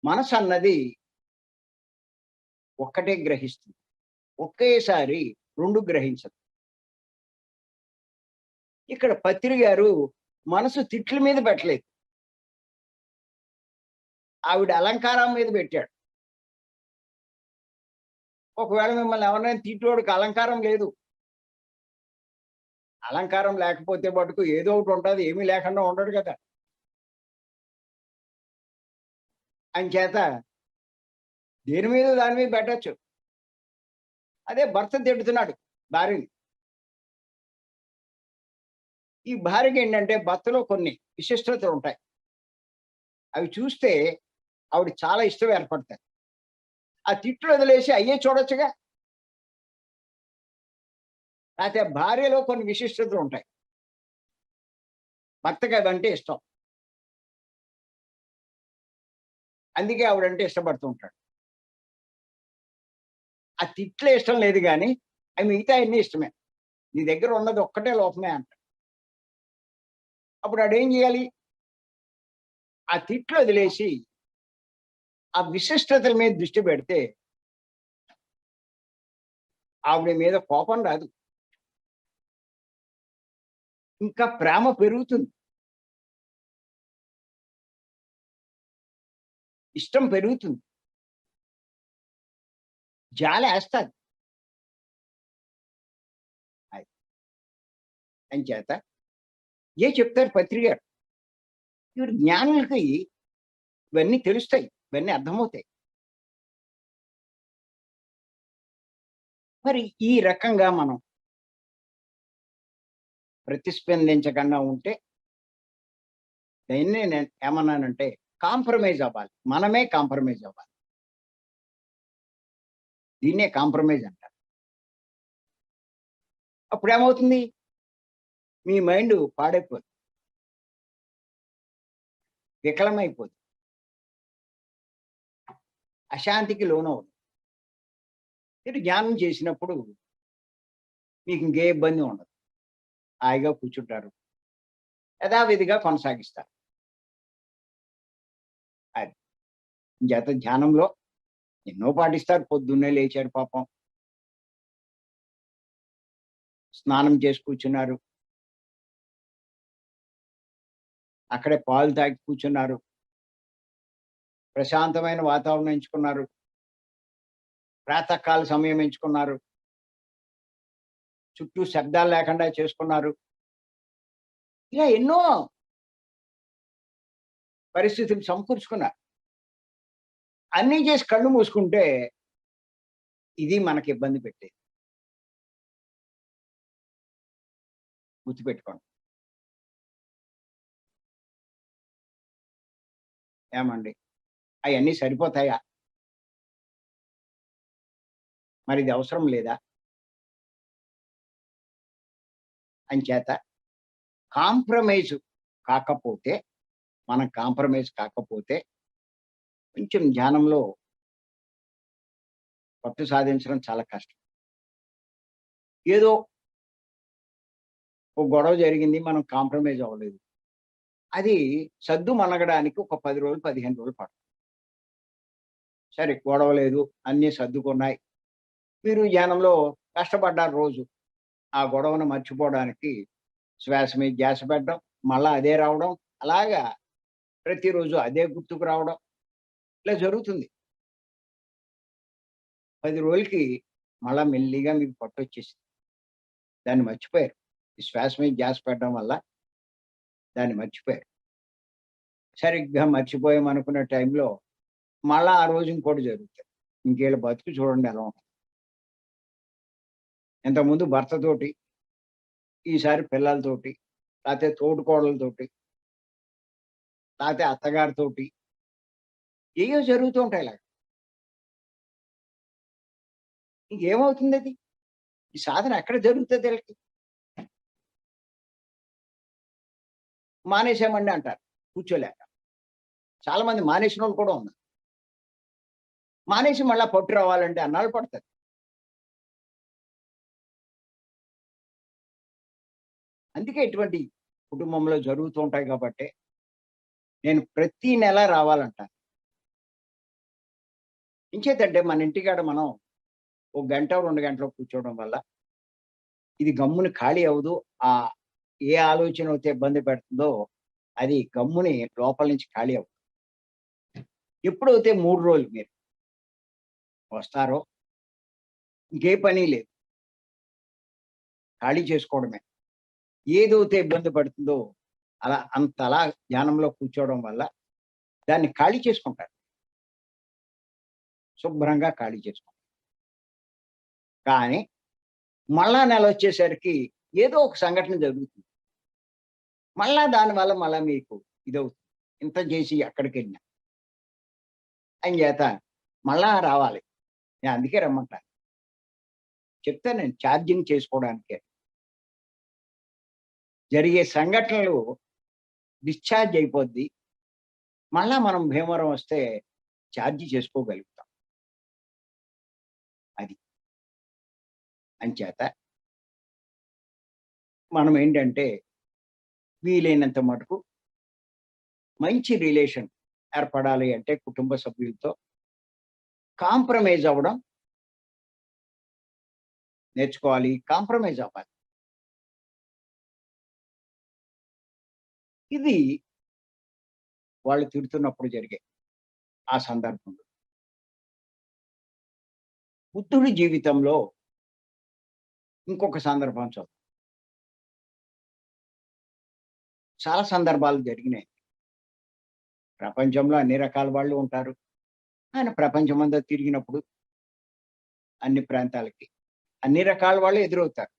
మనసన్నది ఒక్కటే గ్రహిస్తుంది. ఒకేసారి 2 గ్రహించదు. ఇక్కడ పత్రి గారు మనసు తిట్ల మీద పెట్టలేదు. ఆవిడ అలంకారం మీద పెట్టాడు. ఒకవేళ మిమ్మల్ని ఎవరినైనా తిట్టేవాడికి అలంకారం లేదు. అలంకారం లేకపోతే మటుకు ఏదో ఒకటి ఉంటది. ఏమీ లేకుండా ఉండడు కదా! అంచేత దేని మీద దాని మీద పెట్టొచ్చు. అదే భర్త తిడుతున్నాడు భార్యని. ఈ భార్యకేంటంటే భర్తలో కొన్ని విశిష్టతలుంటాయి. అవి చూస్తే ఆవిడకి చాలా ఇష్టం ఏర్పడతాయి. ఆ తిట్లు వదిలేసి అయ్యే చూడొచ్చుగా. లేతే భార్యలో కొన్ని విశిష్టతలుంటాయి. భర్తకి అవంటే ఇష్టం. అందుకే ఆవిడంటే ఇష్టపడుతూ ఉంటాడు. ఆ తిట్లే ఇష్టం లేదు గానీ, మిగతాయన్నీ ఇష్టమే. నీ దగ్గర ఉన్నది ఒక్కటే లోపమే అంటాడు. అప్పుడు ఆడేం జేయాలి? ఆ తిట్లు వదిలేసి, ఆ విశిష్టతల మీద దృష్టి పెడితే, ఆవిడ మీద కోపం రాదు. ఇంకా ప్రేమ పెరుగుతుంది. ఇష్టం పెరుగుతుంది. జాలేస్తది. అది. అంచేత చెప్తారు పత్రి గారు. ఇప్పుడు జ్ఞానులకి ఇవన్నీ తెలుస్తాయి. ఇవన్నీ అర్థమవుతాయి. మరి ఈ రకంగా మనం ప్రతిస్పందించకుండా ఉంటే, దీన్నే నేను ఏమన్నానంటే కాంప్రమైజ్ అవ్వాలి. మనమే కాంప్రమైజ్ అవ్వాలి. దీన్నే కాంప్రమైజ్ అంటారు. అప్పుడేమవుతుంది? మీ మైండ్ పాడైపోద్ది. వికలమైపోద్ది. అశాంతికి లోనవుద్ది. మీరు ధ్యానం చేసినప్పుడు మీకు ఇంకే ఇబ్బంది ఉండదు. హాయిగా కూర్చుంటారు. యథావిధిగా కొనసాగిస్తారు. అది. ఇంచేత ధ్యానంలో ఎన్నో పాటిస్తారు. పొద్దున్నే లేచారు పాపం. స్నానం చేసి కూర్చున్నారు. అక్కడే పాలు తాగి కూర్చున్నారు. ప్రశాంతమైన వాతావరణం ఎంచుకున్నారు. ప్రాతకాల సమయం ఎంచుకున్నారు. చుట్టూ శబ్దాలు లేకుండా చేసుకున్నారు. ఇలా ఎన్నో పరిస్థితులు సమకూర్చుకున్నారు. అన్నీ చేసి కళ్ళు మూసుకుంటే ఇది మనకి ఇబ్బంది పెట్టేది. గుర్తుపెట్టుకోండి. ఏమండి? అయన్నీ సరిపోతాయా? మరిది అవసరం లేదా? అంచేత కాంప్రమైజ్ కాకపోతే, మనం కాంప్రమైజ్ కాకపోతే కొంచెం ధ్యానంలో పట్టు సాధించడం చాలా కష్టం. ఏదో ఓ గొడవ జరిగింది. మనం కాంప్రమైజ్ అవ్వలేదు. అది సద్దుమణగడానికి ఒక 10 రోజులు, 15 రోజులు పడుతుంది. సరే గొడవ లేదు. అన్నీ సర్దుకున్నాయి. మీరు ధ్యానంలో కష్టపడ్డారు రోజు. ఆ గొడవను మర్చిపోవడానికి శ్వాస మీద ధ్యాస పెట్టడం, మళ్ళా అదే రావడం, అలాగా ప్రతిరోజు అదే గుర్తుకు రావడం. ఇలా జరుగుతుంది. 10 రోజులకి మళ్ళా మెల్లిగా మీకు పట్టొచ్చేసింది. దాన్ని మర్చిపోయారు. ఈ శ్వాస మీద ధ్యాస పెట్టడం వల్ల దాన్ని మర్చిపోయారు. సరిగ్గా మర్చిపోయామనుకునే టైంలో మళ్ళా ఆ రోజు ఇంకోటి జరుగుతది. ఇంకీళ్ళ బతుకు చూడండి ఎలా ఉంటది. ఇంతకుముందు భర్తతోటి ఈసారి పిల్లలతోటి, లేతే తోటికోడలతోటి, లేతే అత్తగారితోటి ఏయో జరుగుతూ ఉంటాయి ఇలాగ. ఇంకేమవుతుందది? ఈ సాధన ఎక్కడ జరుగుతది ఈళ్ళకి? మానేసామండి అంటారు కూర్చోలేక. చాలా మంది మానేసినోళ్ళు కూడా ఉన్నారు. మానేసి మళ్ళా పట్టు రావాలంటే అన్నాళ్ళు పడతది. అందుకే ఇటువంటి కుటుంబంలో జరుగుతూ ఉంటాయి కాబట్టే, నేను ప్రతి నెల రావాలంటాను. ఎంచేతంటే మన ఇంటికాడ మనం ఒక గంటో, 2 గంటలో కూర్చోవడం వల్ల ఇది గమ్మున ఖాళీ అవ్వదు. ఆహ్, ఏ ఆలోచనైతే ఇబ్బంది పెడుతుందో అది గమ్ముని లోపల నుంచి ఖాళీ అవ్వదు. ఎప్పుడైతే 3 రోజులు మీరు వస్తారో ఇంకే పని లేదు. ఖాళీ చేసుకోవడమే. ఏదైతే ఇబ్బంది పడుతుందో అంతలా ధ్యానంలో కూర్చోవడం వల్ల దాన్ని ఖాళీ చేసుకుంటారు. శుభ్రంగా ఖాళీ చేసుకుంటారు. కానీ మళ్ళా నెలొచ్చేసరికి ఏదో ఒక సంఘటన జరుగుతుంది. మళ్ళా దానివల్ల మళ్ళా మీకు ఇదవుతుంది. ఇంత చేసి ఎక్కడికెళ్ళినా. అంచేత మళ్ళా రావాలి. నేను అందుకే రమ్మంటాను. చెప్తాను ఛార్జింగ్ చేసుకోవడానికే. జరిగే సంఘటనలు డిశ్చార్జ్ అయిపోద్ది. మళ్ళా మనం భీమవరం వస్తే ఛార్జ్ చేసుకోగలుగుతాం. అది. అంచేత మనం ఏంటంటే వీలైనంత మటుకు మంచి రిలేషన్ ఏర్పడాలి అంటే కుటుంబ సభ్యులతో కాంప్రమైజ్ అవ్వడం నేర్చుకోవాలి. కాంప్రమైజ్ అవ్వాలి. ఇది వాళ్ళు తిడుతున్నప్పుడు జరిగే ఆ సందర్భంలో. బుద్ధుడి జీవితంలో ఇంకొక సందర్భం చూద్దాం. చాలా సందర్భాలు జరిగినాయి. ప్రపంచంలో అన్ని రకాల వాళ్ళు ఉంటారు. ఆయన ప్రపంచమంతా తిరిగినప్పుడు అన్ని ప్రాంతాలకి అన్ని రకాల వాళ్ళు ఎదురవుతారు.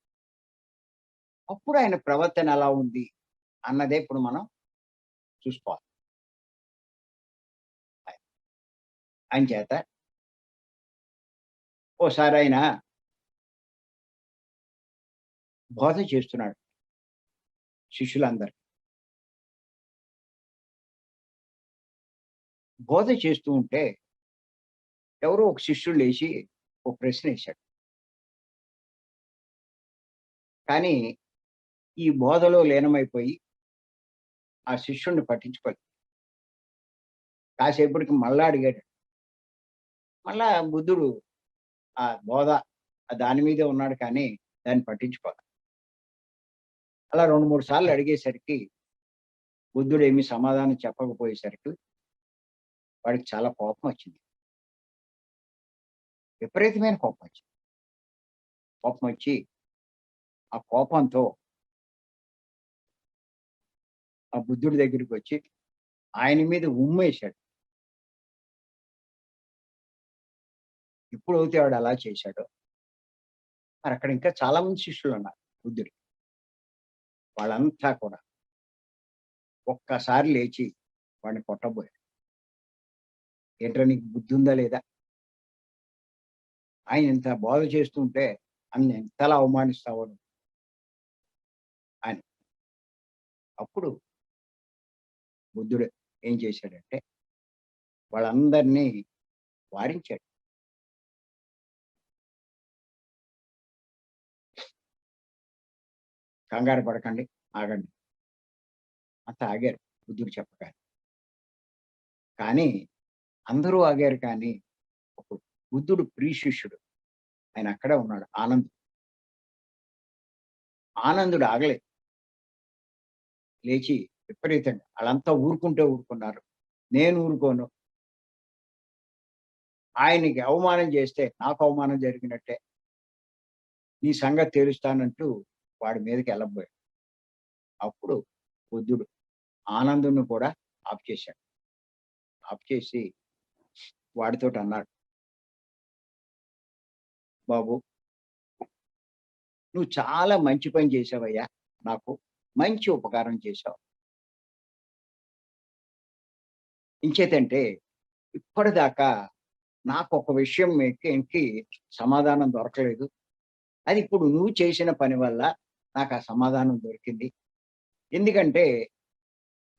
అప్పుడు ఆయన ప్రవర్తన ఎలా ఉంది అన్నదే ఇప్పుడు మనం చూసుకోవాలి. అంచేత ఓసారి ఆయన బోధ చేస్తున్నాడు శిష్యులందరికి. బోధ చేస్తూ ఉంటే ఎవరో ఒక శిష్యుడు లేచి ఒక ప్రశ్నేశాడు. కానీ ఈ బోధలో లీనమైపోయి ఆ శిష్యుడిని పట్టించుకోలేదు. కాసేపటికి మళ్ళా అడిగాడు. మళ్ళా బుద్ధుడు ఆ బోధ దాని మీదే ఉన్నాడు కానీ దాన్ని పట్టించుకోలే. అలా 2, 3 సార్లు అడిగేసరికి బుద్ధుడేమి సమాధానం చెప్పకపోయేసరికి వాడికి చాలా కోపమొచ్చింది. విపరీతమైన కోపమొచ్చింది. కోపమొచ్చి ఆ కోపంతో ఆ బుద్ధుడి దగ్గరికొచ్చి ఆయన మీద ఉమ్మేశాడు. ఎప్పుడైతే వాడు అలా చేశాడో మరక్కడ ఇంకా చాలా మంది శిష్యులున్నారు బుద్ధుడికి. వాళ్ళంతా కూడా ఒక్కసారి లేచి వాడిని కొట్టబోయారు. ఏంట్రా నీకు బుద్ధుందా లేదా? ఆయన ఇంత బోధ చేస్తుంటే ఎంతలా అవమానిస్తావో నువ్వు అని. అప్పుడు బుద్ధుడు ఏం చేశాడంటే వాళ్ళందరినీ వారించాడు. కంగారు పడకండి, ఆగండి. అంతా ఆగారు బుద్ధుడు చెప్పగానే. కానీ అందరూ ఆగారు కానీ ఒక బుద్ధుడు ప్రియ శిష్యుడు ఆయన అక్కడే ఉన్నాడు ఆనందుడు. ఆనందుడు ఆగలేదు. లేచి విపరీతంగా ఆళ్ళంతా ఊరుకుంటే ఊరుకున్నారు. నేను ఊరుకోను. ఆయనకి అవమానం చేస్తే నాకు అవమానం జరిగినట్టే. నీ సంగతి తేలుస్తానంటూ వాడి మీదకి ఎళ్ళబోయాడు. అప్పుడు బుద్ధుడు ఆనందుడిని కూడా ఆప్ చేశాడు. ఆప్ చేసి వాడితోటన్నాడు. బాబు నువ్వు చాలా మంచి పని చేశావయ్యా. నాకు మంచి ఉపకారం చేశావు. ఇంచేతంటే ఇప్పటిదాకా నాకొక విషయం మీకి సమాధానం దొరకలేదు. అది ఇప్పుడు నువ్వు చేసిన పని వల్ల నాకా సమాధానం దొరికింది. ఎందుకంటే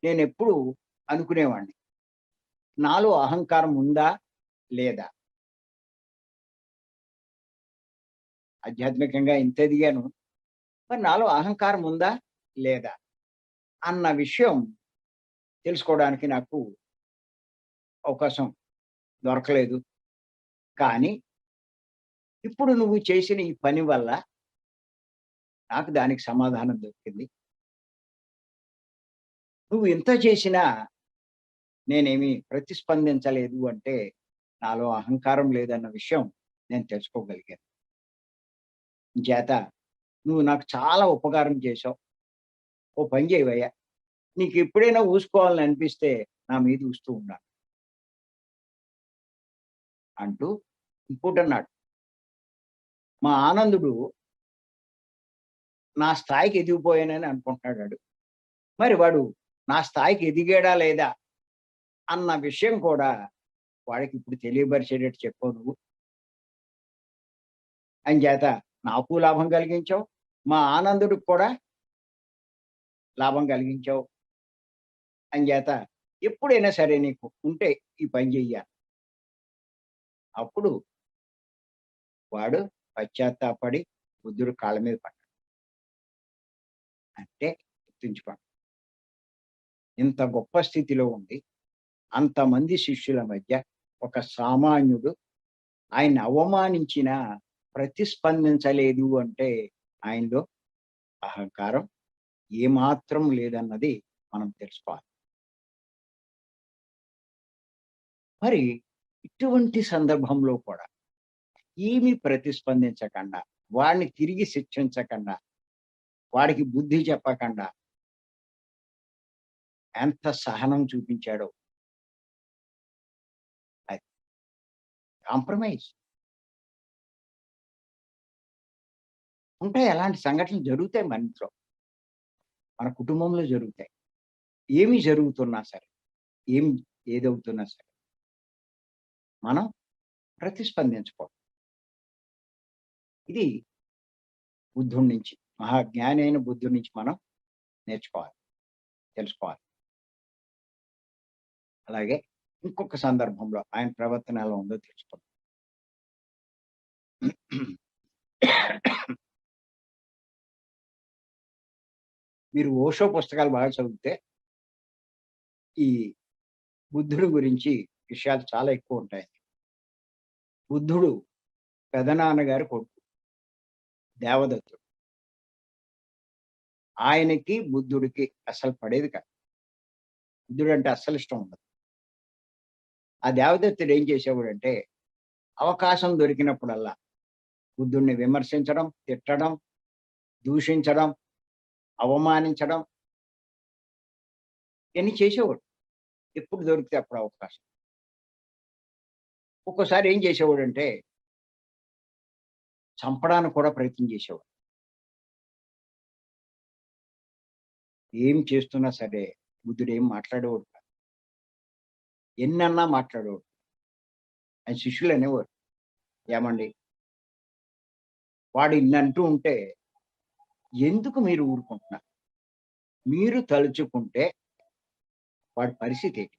నేనెప్పుడూ అనుకునేవాడిని. నాలో అహంకారం ఉందా? లేదా? ఆధ్యాత్మికంగా ఇంత ఎదిగాను. మరి నాలో అహంకారం ఉందా? లేదా? అన్న విషయం తెలుసుకోవడానికి నాకు అవకాశం దొరకలేదు. కానీ ఇప్పుడు నువ్వు చేసిన ఈ పని వల్ల నాకు దానికి సమాధానం దొరికింది. నువ్వు ఇంత చేసినా నేనేమి ప్రతిస్పందించలేదు అంటే నాలో అహంకారం లేదన్న విషయం నేను తెలుసుకోగలిగాను. చేత నువ్వు నాకు చాలా ఉపకారం చేశావు. ఓ పని చేయవయ్యా, నీకెప్పుడైనా ఊసుకోవాలని అనిపిస్తే నా మీద ఊస్తూ ఉండాలి అంటూ ఇంకోటన్నాడు. మా ఆనందుడు నా స్థాయికి ఎదిగిపోయానని అనుకుంటున్నాడాడు. మరి వాడు నా స్థాయికి ఎదిగాడా లేదా అన్న విషయం కూడా వాడికిప్పుడు తెలియబరిచేటట్టు చెప్పావు నువ్వు. అంచేత నాకు లాభం కలిగించావు. మా ఆనందుడికి కూడా లాభం కలిగించావు. అంచేత ఎప్పుడైనా సరే నీకు ఉంటే ఈ పని చెయ్యాలి. అప్పుడు వాడు పశ్చాత్తాపడి బుద్ధుడి కాళ్ళ మీద పడ్డాడు. అంటే గుర్తుంచుకోండి. ఇంత గొప్ప స్థితిలో ఉండి, అంతమంది శిష్యుల మధ్య ఒక సామాన్యుడు ఆయన్ని అవమానించినా ప్రతిస్పందించలేదు అంటే ఆయనలో అహంకారం ఏమాత్రం లేదన్నది మనం తెలుసుకోవాలి. మరి ఇటువంటి సందర్భంలో కూడా ఏమి ప్రతిస్పందించకుండా, వాడిని తిరిగి శిక్షించకుండా, వాడికి బుద్ధి చెప్పకుండా ఎంత సహనం చూపించాడో. అది కాంప్రమైజ్. ఉంటాయి అలాంటి సంఘటనలు జరుగుతాయి మన ఇంట్లో. మన కుటుంబంలో జరుగుతాయి. ఏమి జరుగుతున్నా సరే, ఏం ఏదవుతున్నా సరే, మనం ప్రతిస్పందించకూడదు. ఇది బుద్ధుడి నుంచి, మహాజ్ఞాని అయిన బుద్ధుడి నుంచి మనం నేర్చుకోవాలి, తెలుసుకోవాలి. అలాగే ఇంకొక సందర్భంలో ఆయన ప్రవర్తన ఎలా ఉందో తెలుసుకోవాలి. మీరు ఓషో పుస్తకాలు బాగా చదివితే ఈ బుద్ధుడి గురించి విషయాలు చాలా ఎక్కువ ఉంటాయి. బుద్ధుడు పెదనాన్నగారి కొడుకు దేవదత్తుడు. ఆయనకి బుద్ధుడికి అస్సలు పడేది కాదు. బుద్ధుడంటే అస్సలు ఇష్టం ఉండదు. ఆ దేవదత్తుడు ఏం చేసేవాడంటే అవకాశం దొరికినప్పుడల్లా బుద్ధుడిని విమర్శించడం, తిట్టడం, దూషించడం, అవమానించడం ఇవన్నీ చేసేవాడు. ఎప్పుడు దొరికితే అప్పుడు అవకాశం. ఒక్కోసారి ఏం చేసేవాడంటే చంపడానికి కూడా ప్రయత్నం చేసేవాడు. ఏం చేస్తున్నా సరే బుద్ధుడు ఏం మాట్లాడేవాడు కాదు. ఎన్నన్నా మాట్లాడేవాడు. ఆయన శిష్యులు అనేవారు, ఏమండి వాడు ఇన్నంటూ ఉంటే ఎందుకు మీరు ఊరుకుంటున్నారు? మీరు తలుచుకుంటే వాడి పరిస్థితి ఏంటి?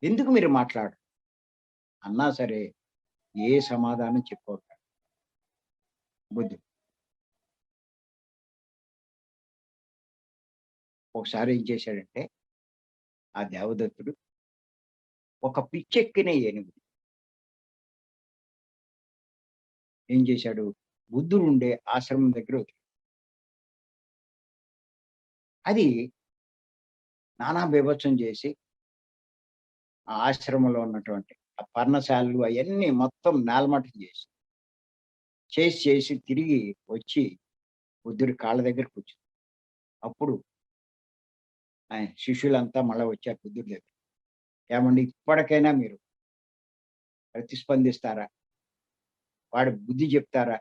ఎందుకు మీరు మాట్లాడరు? అన్నా సరే ఏ సమాధానం చెప్పేవాడు కాదు బుద్ధుడు. ఒకసారి ఏం చేశాడంటే ఆ దేవదత్తుడు ఒక పిచ్చెక్కిన ఏనుగు ఏం చేశాడు? బుద్ధుడు ఉండే ఆశ్రమం దగ్గర వదిలాడు. అది నానా బీభత్సం చేసి ఆ ఆశ్రమంలో ఉన్నటువంటి ఆ పర్ణశాలలు అయన్నీ మొత్తం నేలమట్టం చేసి తిరిగి వచ్చి బుద్ధుడి కాళ్ళ దగ్గర కూర్చుంది. అప్పుడు ఆయన శిష్యులంతా మళ్ళా వచ్చారు బుద్ధుడి దగ్గర. ఏమండి ఇప్పటికైనా మీరు ప్రతిస్పందిస్తారా? వాడి బుద్ధి చెప్తారా?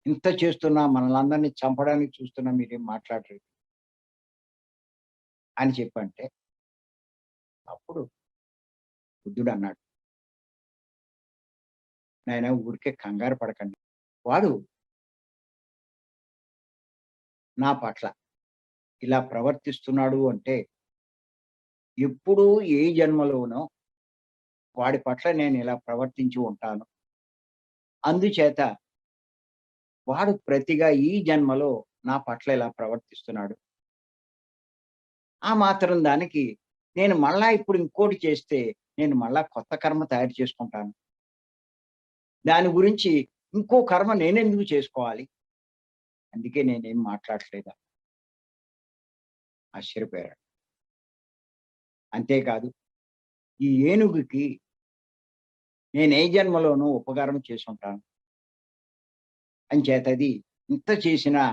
ఇంత చేస్తున్నా మనల్నందరిని చంపడానికి చూస్తున్నా మీరేం మాట్లాడలేదు అని చెప్పంటే, అప్పుడు బుద్ధుడన్నాడు, నాయనా ఊరికే కంగారు పడకండి. వాడు నా పట్ల ఇలా ప్రవర్తిస్తున్నాడు అంటే, ఎప్పుడూ ఏ జన్మలోనో వాడి పట్ల నేను ఇలా ప్రవర్తించి ఉంటాను. అందుచేత వాడు ప్రతిగా ఈ జన్మలో నా పట్ల ఇలా ప్రవర్తిస్తున్నాడు. ఆ మాత్రం దానికి నేను మళ్ళా ఇప్పుడు ఇంకోటి చేస్తే, నేను మళ్ళా కొత్త కర్మ తయారు చేసుకుంటాను. దాని గురించి ఇంకో కర్మ నేనెందుకు చేసుకోవాలి? అందుకే నేనేం మాట్లాడట్లేదు ఆశ్చర్యపోయాడు. అంతేకాదు ఈ ఏనుగుకి నేను ఏ జన్మలోనూ ఉపకారం చేసుంటాను. అంచేత అది ఇంత చేసినా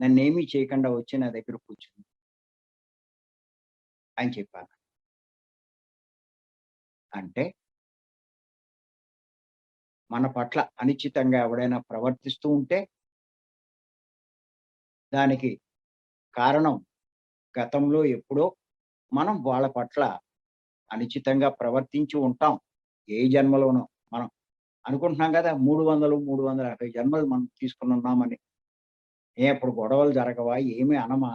నన్నేమీ చేయకుండా వచ్చి నా దగ్గర కూర్చుంది అని చెప్పాను. అంటే మన పట్ల అనుచితంగా ఎవడైనా ప్రవర్తిస్తూ ఉంటే దానికి కారణం గతంలో ఎప్పుడో మనం వాళ్ళ పట్ల అనుచితంగా ప్రవర్తించి ఉంటాం. ఏ జన్మలోనో మనం అనుకుంటున్నాం కదా! 300, 350 జన్మలు మనం తీసుకొనున్నామని. అప్పుడు గొడవలు జరగవా? ఏమి అనమా?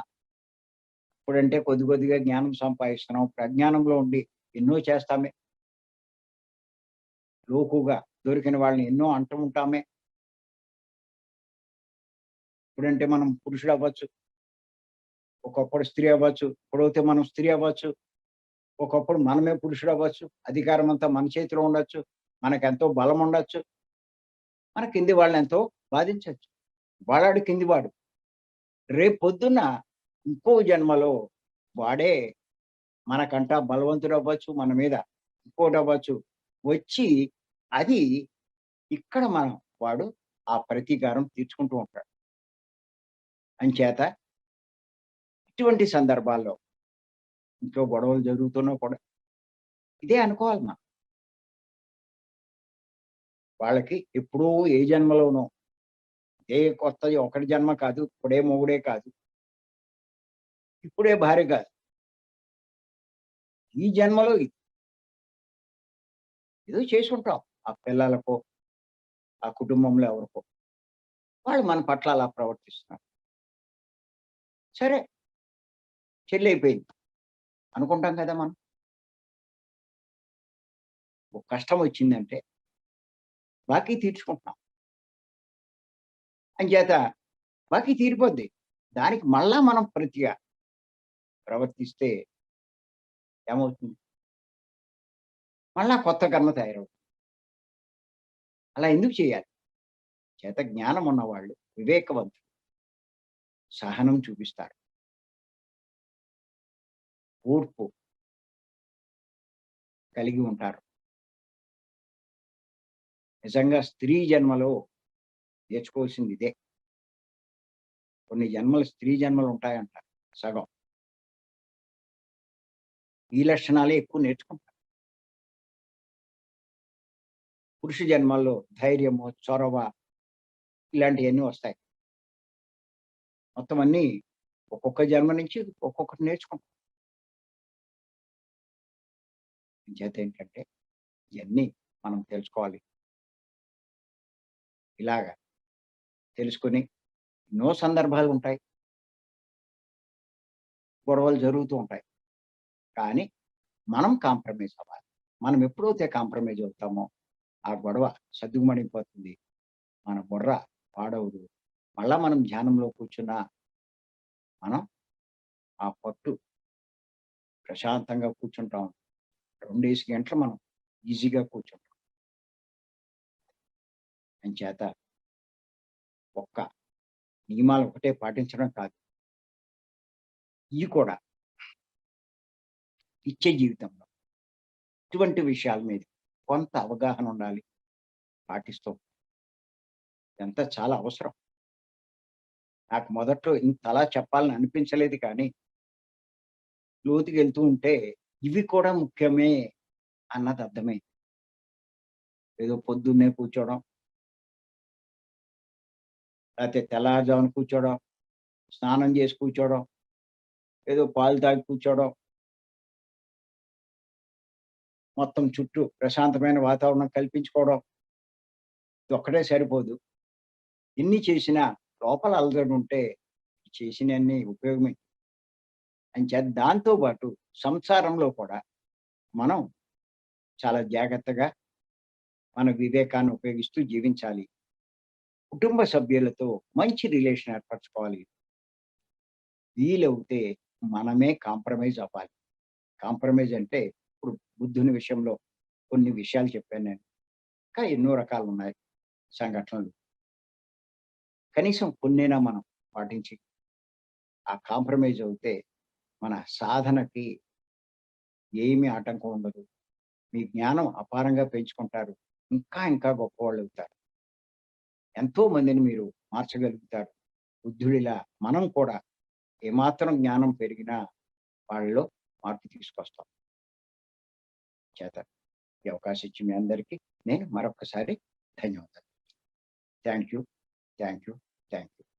ఇప్పుడంటే కొద్ది కొద్దిగా జ్ఞానం సంపాదిస్తున్నాం. ప్రజ్ఞానంలో ఉండి ఎన్నో చేస్తామే. లోకుగా దొరికిన వాళ్ళని ఎన్నో అంటూ ఉంటామే. ఇప్పుడంటే మనం పురుషుడవ్వచ్చు. ఒకప్పుడు స్త్రీ అవ్వచ్చు. ఇప్పుడైతే మనం స్త్రీ అవ్వచ్చు. ఒకప్పుడు మనమే పురుషుడవ్వచ్చు. అధికారం అంతా మన చేతిలో ఉండొచ్చు. మనకెంతో బలం ఉండొచ్చు. మన కింది వాళ్ళనెంతో బాధించొచ్చు. వాడాడు కిందివాడు. రేపొద్దున్న ఇంకో జన్మలో వాడే మనకంటా బలవంతుడవ్వచ్చు మన మీద. ఇంకోటవ్వచ్చు. వచ్చి అది ఇక్కడ మనం వాడు ఆ ప్రతీకారం తీర్చుకుంటూ ఉంటాడు. అంచేత ఇటువంటి సందర్భాల్లో ఇంట్లో గొడవలు జరుగుతున్నా కూడా ఇదే అనుకోవాలి మనం. వాళ్ళకి ఎప్పుడో ఏ జన్మలోనో ఏ కొత్తది ఒకటి జన్మ కాదు. ఇప్పుడే మొగుడే కాదు. ఇప్పుడే భార్య కాదు. ఈ జన్మలో ఏదో చేసుంటాం. ఆ పిల్లలకో, ఆ కుటుంబంలో ఎవరికో. వాళ్ళు మన పట్ల అలా ప్రవర్తిస్తున్నారు. సరే చెల్లయిపోయింది. అనుకుంటాం కదా మనం. ఒక కష్టం వచ్చిందంటే బాకీ తీర్చుకుంటున్నాం. అంచేత బాకీ తీరిపోద్ది. దానికి మళ్ళా మనం ప్రతిగా ప్రవర్తిస్తే ఏమవుతుంది? మళ్ళా కొత్త కర్మ తయారవుతుంది. అలా ఎందుకు చేయాలి? చేత జ్ఞానం ఉన్నవాళ్ళు, వివేకవంతులు, సహనం చూపిస్తారు. ఓర్పు కలిగి ఉంటారు. నిజంగా స్త్రీ జన్మలో నేర్చుకోవాల్సింది ఇదే. కొన్ని జన్మలు స్త్రీ జన్మలు ఉంటాయంట సగం. ఈ లక్షణాలే ఎక్కువ నేర్చుకుంటారు. పురుష జన్మల్లో ధైర్యము, చొరవ ఇలాంటియన్నీ వస్తాయి. మొత్తం అన్నీ ఒక్కొక్క జన్మ నుంచి ఒక్కొక్కటి నేర్చుకుంటాం. చేతేంటంటే ఇయన్నీ మనం తెలుసుకోవాలి. ఇలాగ తెలుసుకొని ఎన్నో సందర్భాలుంటాయి. గొడవలు జరుగుతూ ఉంటాయి. కానీ మనం కాంప్రమైజ్ అవ్వాలి. మనం ఎప్పుడైతే కాంప్రమైజ్ అవుతామో ఆ గొడవ సద్దుమణిగిపోతుంది. మన బుర్ర పాడవదు. మళ్ళా మనం ధ్యానంలో కూర్చున్నా మనం ఆ పట్టు ప్రశాంతంగా కూర్చుంటాం. 2 గంటలు మనం ఈజీగా కూర్చుంటాం. అంచేత ఒక్క నియమాలు ఒకటే పాటించడం కాదు. ఇయి కూడా నిత్య జీవితంలో ఇటువంటి విషయాల మీద కొంత అవగాహన ఉండాలి. పాటిస్తూ ఇదంతా చాలా అవసరం. నాకు మొదట్లో ఇంతలా చెప్పాలని అనిపించలేదు కానీ, లోతుకెళ్తూ ఉంటే ఇవి కూడా ముఖ్యమే అన్నది అర్థమైంది. ఏదో పొద్దున్నే కూర్చోవడం, లేతే తెల్లారుజామున కూర్చోవడం, స్నానం చేసి కూర్చోవడం, ఏదో పాలు తాగి కూర్చోవడం, మొత్తం చుట్టూ ప్రశాంతమైన వాతావరణం కల్పించుకోవడం. ఇదొక్కటే సరిపోదు. ఇన్ని చేసినా లోపల అలజడి ఉంటే చేసినన్ని ఉపయోగమే. అంచేత దాంతో పాటు సంసారంలో కూడా మనం చాలా జాగ్రత్తగా మన వివేకాన్ని ఉపయోగిస్తూ జీవించాలి. కుటుంబ సభ్యులతో మంచి రిలేషన్ ఏర్పరచుకోవాలి. వీలవుతే మనమే కాంప్రమైజ్ అవ్వాలి. కాంప్రమైజ్ అంటే ఇప్పుడు బుద్ధుని విషయంలో కొన్ని విషయాలు చెప్పాను నేను. ఇంకా ఎన్నో రకాలున్నాయి సంఘటనలు. కనీసం కొన్నైనా మనం పాటించి ఆ కాంప్రమైజ్ అవుతే మన సాధనకి ఏమీ ఆటంకం ఉండదు. మీ జ్ఞానం అపారంగా పెంచుకుంటారు. ఇంకా ఇంకా గొప్పవాళ్ళవుతారు. ఎంతో మందిని మీరు మార్చగలుగుతారు. బుద్ధుడిలా మనం కూడా ఏమాత్రం జ్ఞానం పెరిగినా వాళ్ళలో మార్పు తీసుకొస్తాం. చేత ఈ అవకాశం ఇచ్చిన మీ అందరికీ నేను మరొక్కసారి ధన్యవాదాలు. Thank you. Thank you. Thank you.